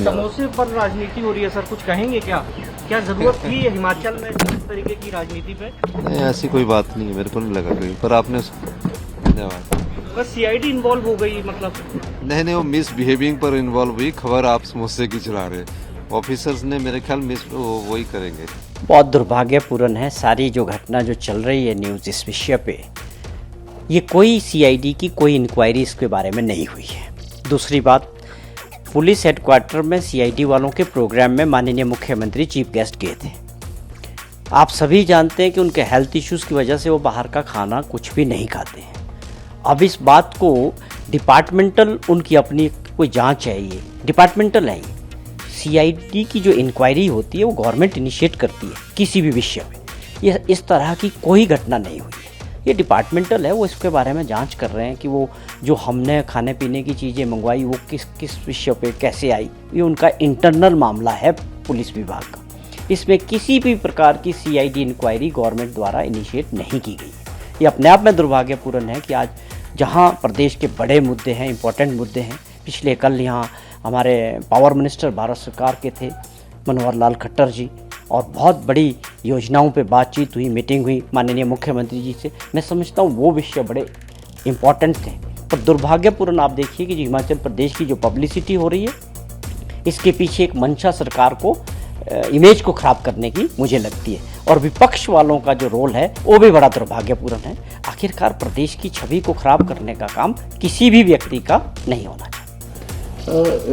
समोसे पर राजनीति हो रही है सर, कुछ कहेंगे क्या? क्या जरूरत थी हिमाचल में इस तरीके की राजनीति पे? नहीं, ऐसी कोई बात नहीं है, मेरे को नहीं लगा कहीं पर आपने। धन्यवाद। बस सीआईडी इन्वॉल्व हो गई मतलब? नहीं, वो मिसबिहेविंग पर इन्वॉल्व हुई। खबर आप समोसे की चला रहे, ऑफिसर्स ने मेरे ख्याल वही करेंगे। बहुत दुर्भाग्यपूर्ण है सारी जो घटना जो चल रही है न्यूज़ इस विषय पे। ये कोई सीआईडी की कोई इंक्वायरी इसके बारे में नहीं हुई है। दूसरी बात, पुलिस हेडक्वार्टर में सीआईडी वालों के प्रोग्राम में माननीय मुख्यमंत्री चीफ गेस्ट गए थे। आप सभी जानते हैं कि उनके हेल्थ इश्यूज़ की वजह से वो बाहर का खाना कुछ भी नहीं खाते हैं। अब इस बात को डिपार्टमेंटल उनकी अपनी कोई जांच है, ये डिपार्टमेंटल है। सीआईडी की जो इंक्वायरी होती है वो गवर्नमेंट इनिशिएट करती है किसी भी विषय में। ये इस तरह की कोई घटना नहीं हुई है, ये डिपार्टमेंटल है। वो इसके बारे में जांच कर रहे हैं कि वो जो हमने खाने पीने की चीज़ें मंगवाई वो किस विषय पे कैसे आई। ये उनका इंटरनल मामला है पुलिस विभाग का। इसमें किसी भी प्रकार की सीआईडी इंक्वायरी गवर्नमेंट द्वारा इनिशिएट नहीं की गई है। ये अपने आप में दुर्भाग्यपूर्ण है कि आज जहाँ प्रदेश के बड़े मुद्दे हैं, इंपॉर्टेंट मुद्दे हैं, पिछले कल यहाँ हमारे पावर मिनिस्टर भारत सरकार के थे मनोहर लाल खट्टर जी, और बहुत बड़ी योजनाओं पे बातचीत हुई, मीटिंग हुई माननीय मुख्यमंत्री जी से। मैं समझता हूँ वो विषय बड़े इम्पॉर्टेंट थे। पर दुर्भाग्यपूर्ण आप देखिए कि जो हिमाचल प्रदेश की जो पब्लिसिटी हो रही है, इसके पीछे एक मंशा सरकार को इमेज को ख़राब करने की मुझे लगती है, और विपक्ष वालों का जो रोल है वो भी बड़ा दुर्भाग्यपूर्ण है। आखिरकार प्रदेश की छवि को ख़राब करने का काम किसी भी व्यक्ति का नहीं होना चाहिए।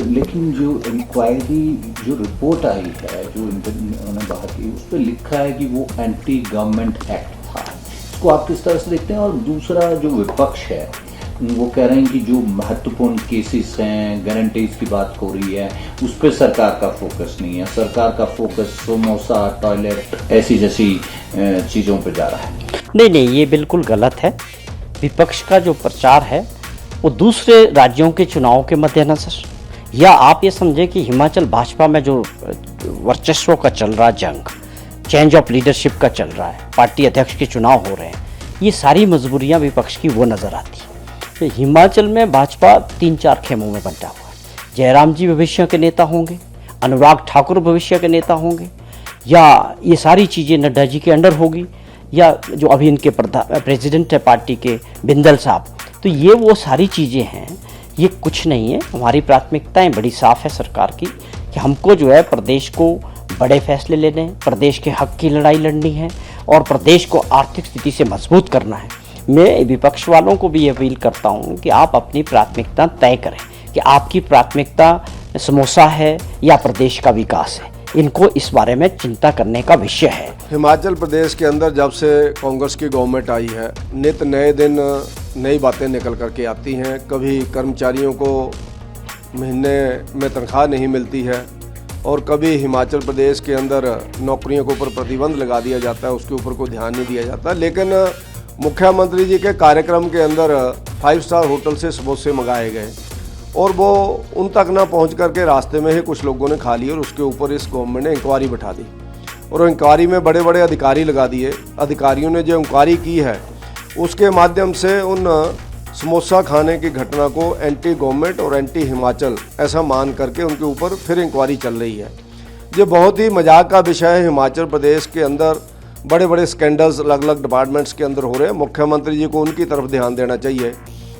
लेकिन जो इंक्वायरी जो रिपोर्ट आई है, जो उन्होंने बात की, उस पर लिखा है कि वो एंटी गवर्नमेंट एक्ट था। इसको आप किस तरह से देखते हैं? और दूसरा जो विपक्ष है वो कह रहे हैं कि जो महत्वपूर्ण केसेस हैं, गारंटीज की बात हो रही है, उस पर सरकार का फोकस नहीं है। सरकार का फोकस समोसा, टॉयलेट ऐसी जैसी चीज़ों पर जा रहा है। नहीं, ये बिल्कुल गलत है। विपक्ष का जो प्रचार है वो दूसरे राज्यों के चुनाव के मद्देनजर, या आप ये समझें कि हिमाचल भाजपा में जो वर्चस्व का चल रहा जंग, चेंज ऑफ लीडरशिप का चल रहा है, पार्टी अध्यक्ष के चुनाव हो रहे हैं, ये सारी मजबूरियां विपक्ष की वो नज़र आती हैं। तो हिमाचल में भाजपा 3-4 खेमों में बंटा हुआ है। जयराम जी भविष्य के नेता होंगे, अनुराग ठाकुर भविष्य के नेता होंगे, या ये सारी चीज़ें नड्डा जी के अंडर होगी, या जो अभी इनके प्रेसिडेंट है पार्टी के बिंदल साहब। तो ये वो सारी चीज़ें हैं, ये कुछ नहीं है। हमारी प्राथमिकताएं बड़ी साफ़ है सरकार की कि हमको जो है प्रदेश को बड़े फैसले लेने हैं, प्रदेश के हक की लड़ाई लड़नी है, और प्रदेश को आर्थिक स्थिति से मजबूत करना है। मैं विपक्ष वालों को भी अपील करता हूँ कि आप अपनी प्राथमिकता तय करें कि आपकी प्राथमिकता समोसा है या प्रदेश का विकास है। इनको इस बारे में चिंता करने का विषय है। हिमाचल प्रदेश के अंदर जब से कांग्रेस की गवर्नमेंट आई है, नित नए दिन नई बातें निकल करके आती हैं। कभी कर्मचारियों को महीने में तनख्वाह नहीं मिलती है, और कभी हिमाचल प्रदेश के अंदर नौकरियों के ऊपर प्रतिबंध लगा दिया जाता है, उसके ऊपर कोई ध्यान नहीं दिया जाता। लेकिन मुख्यमंत्री जी के कार्यक्रम के अंदर 5 स्टार होटल से समोसे मंगाए गए, और वो उन तक ना पहुंच करके रास्ते में ही कुछ लोगों ने खा लिए, और उसके ऊपर इस गवर्नमेंट ने इंक्वायरी बैठा दी, और इंक्वायरी में बड़े बड़े अधिकारी लगा दिए। अधिकारियों ने जो इंक्वायरी की है उसके माध्यम से उन समोसा खाने की घटना को एंटी गवर्नमेंट और एंटी हिमाचल ऐसा मान करके उनके ऊपर फिर इंक्वायरी चल रही है। ये बहुत ही मजाक का विषय है। हिमाचल प्रदेश के अंदर बड़े बड़े स्कैंडल्स अलग अलग डिपार्टमेंट्स के अंदर हो रहे हैं। मुख्यमंत्री जी को उनकी तरफ ध्यान देना चाहिए।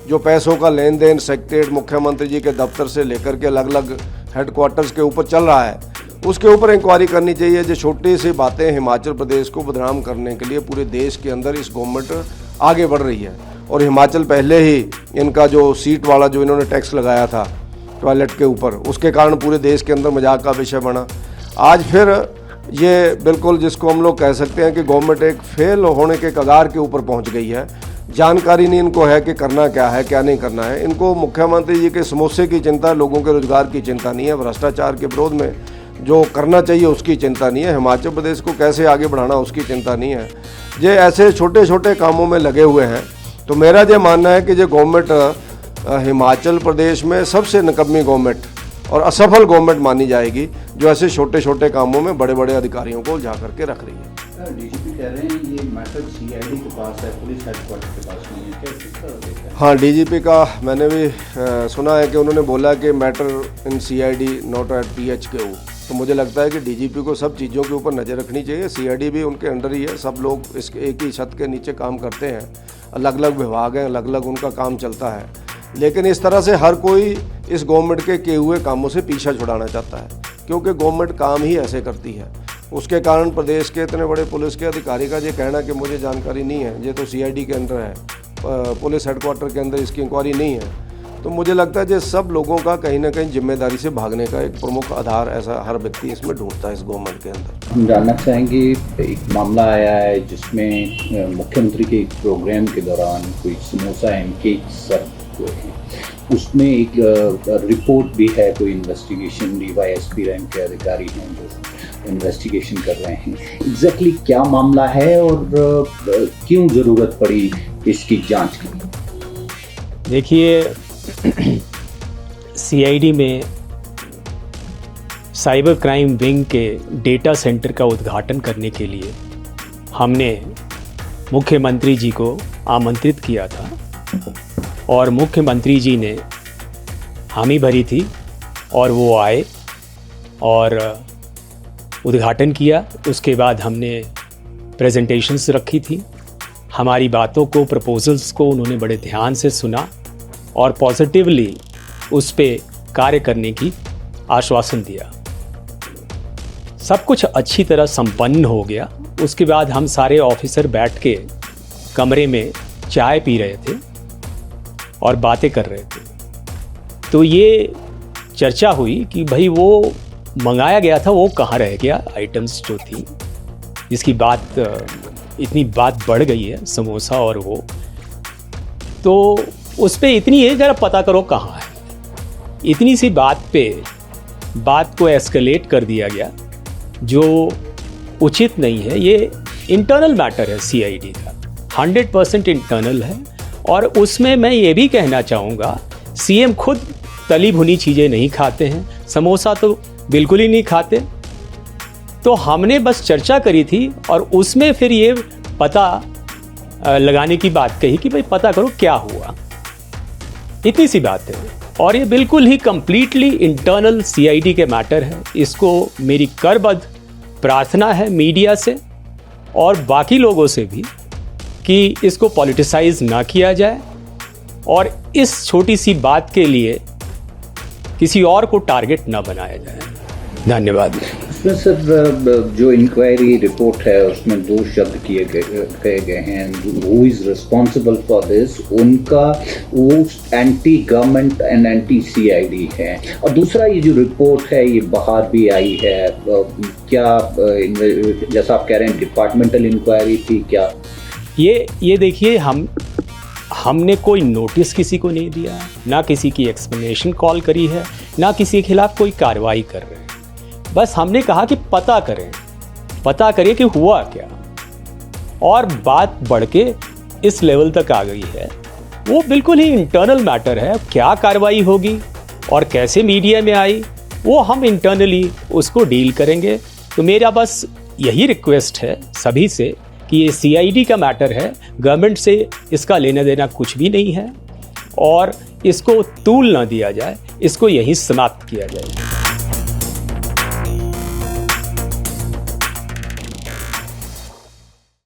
जो पैसों का लेन देन सेक्रेटरीट मुख्यमंत्री जी के दफ्तर से लेकर के अलग अलग हेडक्वार्टर्स के ऊपर चल रहा है, उसके ऊपर इंक्वायरी करनी चाहिए। जो छोटी सी बातें हिमाचल प्रदेश को बदनाम करने के लिए पूरे देश के अंदर इस गवर्नमेंट आगे बढ़ रही है। और हिमाचल पहले ही इनका जो सीट वाला जो इन्होंने टैक्स लगाया था टॉयलेट के ऊपर, उसके कारण पूरे देश के अंदर मजाक का विषय बना। आज फिर ये बिल्कुल जिसको हम लोग कह सकते हैं कि गवर्नमेंट एक फेल होने के कगार के ऊपर पहुंच गई है। जानकारी नहीं इनको है कि करना क्या है, क्या नहीं करना है। इनको मुख्यमंत्री जी के समोसे की चिंता, लोगों के रोजगार की चिंता नहीं है, भ्रष्टाचार के विरोध में जो करना चाहिए उसकी चिंता नहीं है, हिमाचल प्रदेश को कैसे आगे बढ़ाना उसकी चिंता नहीं है। ये ऐसे छोटे छोटे कामों में लगे हुए हैं। तो मेरा ये मानना है कि ये गवर्नमेंट हिमाचल प्रदेश में सबसे निकम्मी गवर्नमेंट और असफल गवर्नमेंट मानी जाएगी, जो ऐसे छोटे छोटे कामों में बड़े बड़े अधिकारियों को उलझा करके रख रही है। कह रहे हैं ये मैटर सीआईडी के पास है, पुलिस हेडक्वार्टर के पास नहीं है, क्या किस तरह देखा है? हाँ, डीजीपी का मैंने भी सुना है कि उन्होंने बोला कि matter in CID not at PHQ। तो मुझे लगता है कि डीजीपी को सब चीज़ों के ऊपर नज़र रखनी चाहिए। सीआईडी भी उनके अंडर ही है, सब लोग इसके एक ही छत के नीचे काम करते हैं, अलग अलग विभाग हैं, अलग अलग उनका काम चलता है। लेकिन इस तरह से हर कोई इस गवर्नमेंट के किए हुए कामों से पीछा छुड़ाना चाहता है, क्योंकि गवर्नमेंट काम ही ऐसे करती है। उसके कारण प्रदेश के इतने बड़े पुलिस के अधिकारी का ये कहना कि मुझे जानकारी नहीं है, ये तो सीआईडी के अंदर है, पुलिस हेडक्वार्टर के अंदर इसकी इंक्वायरी नहीं है। तो मुझे लगता है ये सब लोगों का कहीं ना कहीं जिम्मेदारी से भागने का एक प्रमुख आधार ऐसा हर व्यक्ति इसमें ढूंढता है इस गवर्नमेंट के अंदर। हम जानना चाहेंगे, एक मामला आया है जिसमें मुख्यमंत्री के एक प्रोग्राम के दौरान कोई समोसा एंड केक सर्व हुए हैं, उसमें एक रिपोर्ट भी है, कोई इन्वेस्टिगेशन DYSP रैंक के अधिकारी हैं जो इन्वेस्टिगेशन कर रहे हैं। एग्जैक्टली क्या मामला है और क्यों ज़रूरत पड़ी इसकी जांच की? देखिए, CID में साइबर क्राइम विंग के डेटा सेंटर का उद्घाटन करने के लिए हमने मुख्यमंत्री जी को आमंत्रित किया था और मुख्यमंत्री जी ने हामी भरी थी और वो आए और उद्घाटन किया। उसके बाद हमने प्रेजेंटेशंस रखी थी, हमारी बातों को, प्रपोजल्स को उन्होंने बड़े ध्यान से सुना और पॉजिटिवली उस पे कार्य करने की आश्वासन दिया। सब कुछ अच्छी तरह संपन्न हो गया। उसके बाद हम सारे ऑफिसर बैठ के कमरे में चाय पी रहे थे और बातें कर रहे थे। तो ये चर्चा हुई कि भाई वो मंगाया गया था वो कहाँ रह गया, आइटम्स जो थी, जिसकी बात इतनी बात बढ़ गई है, समोसा और वो, तो उस पर इतनी है जरा पता करो कहाँ है। इतनी सी बात पे बात को एस्केलेट कर दिया गया, जो उचित नहीं है। ये इंटरनल मैटर है CID का, 100% इंटरनल है। और उसमें मैं ये भी कहना चाहूँगा, CM खुद तली भुनी चीज़ें नहीं खाते हैं, समोसा तो बिल्कुल ही नहीं खाते। तो हमने बस चर्चा करी थी और उसमें फिर ये पता लगाने की बात कही कि भाई पता करो क्या हुआ। इतनी सी बात है और ये बिल्कुल ही कंप्लीटली इंटरनल CID के मैटर है। इसको मेरी करबद्ध प्रार्थना है मीडिया से और बाकी लोगों से भी कि इसको पॉलिटिसाइज ना किया जाए और इस छोटी सी बात के लिए किसी और को टारगेट ना बनाया जाए। धन्यवाद। उसमें सर जो इंक्वायरी रिपोर्ट है उसमें 2 शब्द कहे गए हैं, who is responsible for this, उनका वो anti government and anti CID है। और दूसरा ये जो रिपोर्ट है ये बाहर भी आई है, क्या जैसा आप कह रहे हैं डिपार्टमेंटल इंक्वायरी थी क्या? ये देखिए, हमने कोई नोटिस किसी को नहीं दिया, ना किसी की एक्सप्लेनेशन कॉल करी है, ना किसी के खिलाफ कोई कार्रवाई कर रहे हैं। बस हमने कहा कि पता करें कि हुआ क्या। और बात बढ़ के इस लेवल तक आ गई है, वो बिल्कुल ही इंटरनल मैटर है। क्या कार्रवाई होगी और कैसे मीडिया में आई, वो हम इंटरनली उसको डील करेंगे। तो मेरा बस यही रिक्वेस्ट है सभी से कि ये CID का मैटर है, गवर्नमेंट से इसका लेना देना कुछ भी नहीं है और इसको तूल ना दिया जाए, इसको यहीं समाप्त किया जाए।